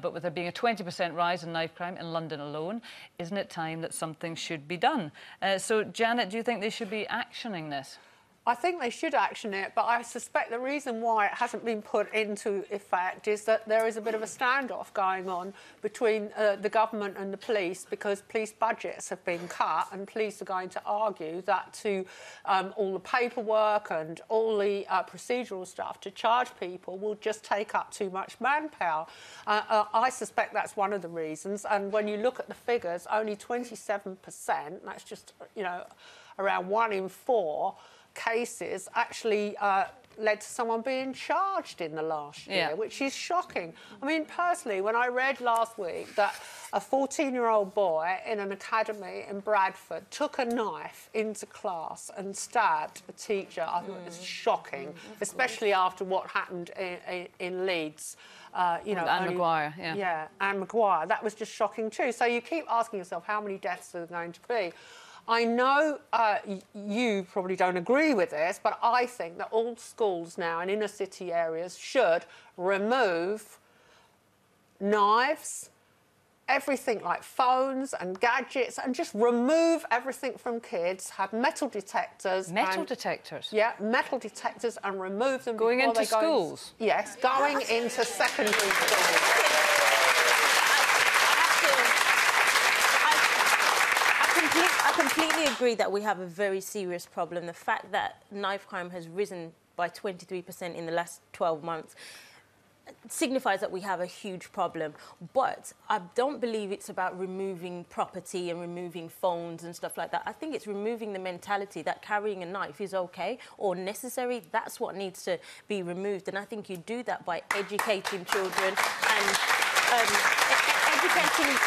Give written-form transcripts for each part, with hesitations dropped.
But with there being a 20% rise in knife crime in London alone, isn't it time that something should be done? So, Janet, do you think they should be actioning this? I think they should action it, but I suspect the reason why it hasn't been put into effect is that there is a bit of a standoff going on between the government and the police, because police budgets have been cut, and police are going to argue that to all the paperwork and all the procedural stuff to charge people will just take up too much manpower. I suspect that's one of the reasons, and when you look at the figures, only 27%, that's just, you know, around 1 in 4 cases actually led to someone being charged in the last year, which is shocking. I mean, personally, when I read last week that a 14-year-old boy in an academy in Bradford took a knife into class and stabbed a teacher, I thought it was shocking, especially after what happened in Leeds. You know, Anne Maguire, yeah, Anne Maguire. That was just shocking too. So you keep asking yourself, how many deaths are there going to be? I know you probably don't agree with this, but I think that all schools now in inner city areas should remove knives, everything like phones and gadgets, and just remove everything from kids, have metal detectors. Metal detectors? Yeah, metal detectors, and remove them going into schools? Yes, going into secondary schools. I completely agree that we have a very serious problem. The fact that knife crime has risen by 23% in the last 12 months signifies that we have a huge problem. But I don't believe it's about removing property and removing phones and stuff like that. I think it's removing the mentality that carrying a knife is okay or necessary. That's what needs to be removed. And I think you do that by educating children and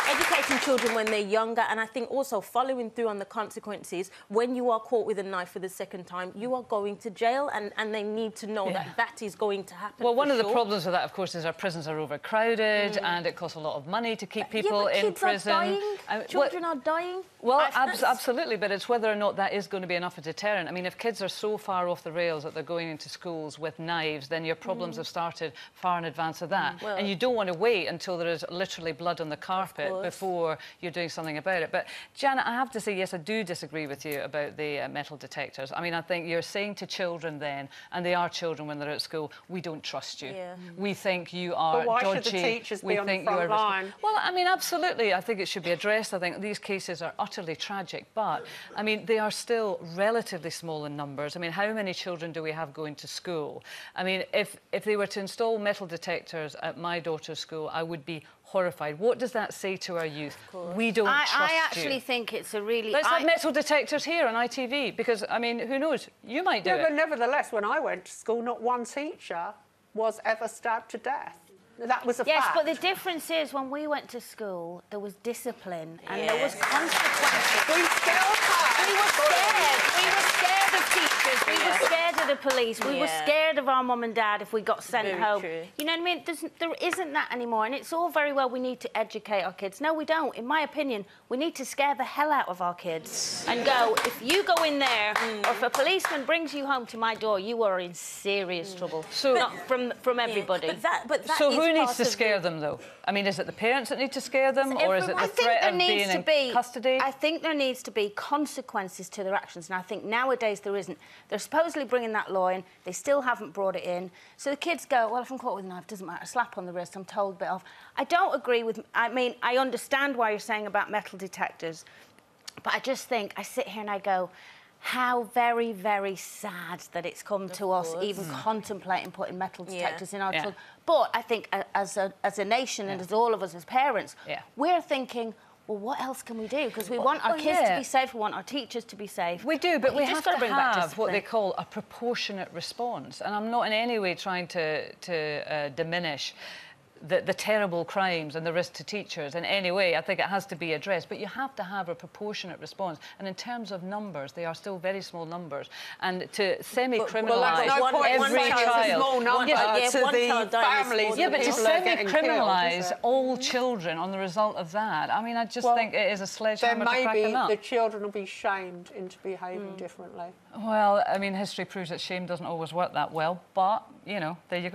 educating children when they're younger, and I think also following through on the consequences. When you are caught with a knife for the second time, you are going to jail, and they need to know that that is going to happen. Well, one of the problems with that, of course, is our prisons are overcrowded, and it costs a lot of money to keep people in prison. Are dying. Children are dying. Well, absolutely, but it's whether or not that is going to be enough of a deterrent. I mean, if kids are so far off the rails that they're going into schools with knives, then your problems have started far in advance of that. Well, and you don't want to wait until there is literally blood on the carpet before you're doing something about it. But, Janet, I have to say, yes, I do disagree with you about the metal detectors. I mean, I think you're saying to children then, and they are children when they're at school, we don't trust you. Yeah. We think you are but why dodgy. Should the teachers be on the front line? Well, I mean, absolutely. I think it should be addressed. I think these cases are utterly tragic, but, I mean, they are still relatively small in numbers. I mean, how many children do we have going to school? I mean, if they were to install metal detectors at my daughter's school, I would be horrified. What does that say to our youth? We don't trust you. I actually think it's a really... Let's have metal detectors here on ITV, because, I mean, who knows? You might do it. But nevertheless, when I went to school, not one teacher was ever stabbed to death. That was a fact. Yes, but the difference is when we went to school, there was discipline and there was consequences. We still have. We were scared. We were scared of teachers. We were scared of the police. We were scared of our mum and dad if we got sent home. True. You know what I mean? There isn't that anymore, and it's all very well we need to educate our kids. No, we don't. In my opinion, we need to scare the hell out of our kids and go, if you go in there or if a policeman brings you home to my door, you are in serious trouble. So, not from everybody. But that so who needs to scare them, though? I mean, is it the parents that need to scare them, or is it the threat of being in custody? I think there needs to be consequences to their actions, and I think nowadays there isn't. They're supposedly bringing that law in. They still haven't brought it in. So the kids go, well, if I'm caught with a knife, it doesn't matter. A slap on the wrist, I'm told a bit off. I don't agree with... I mean, I understand why you're saying about metal detectors, but I just think, I sit here and I go, how very, very sad that it's come to us even contemplating putting metal detectors in our children. But I think as a nation and as all of us as parents, we're thinking, well, what else can we do? Because we want our kids to be safe, we want our teachers to be safe. We do, but we have to have what they call a proportionate response. And I'm not in any way trying to diminish the terrible crimes and the risk to teachers in any way. I think it has to be addressed, but you have to have a proportionate response. And in terms of numbers, they are still very small numbers. And to semi-criminalise every child... Small number to the families. Yeah, but to semi-criminalise all children on the result of that, I mean, I just think it is a sledgehammer to crack them up. Then maybe the children will be shamed into behaving differently. Well, I mean, history proves that shame doesn't always work that well, but, you know, there you go.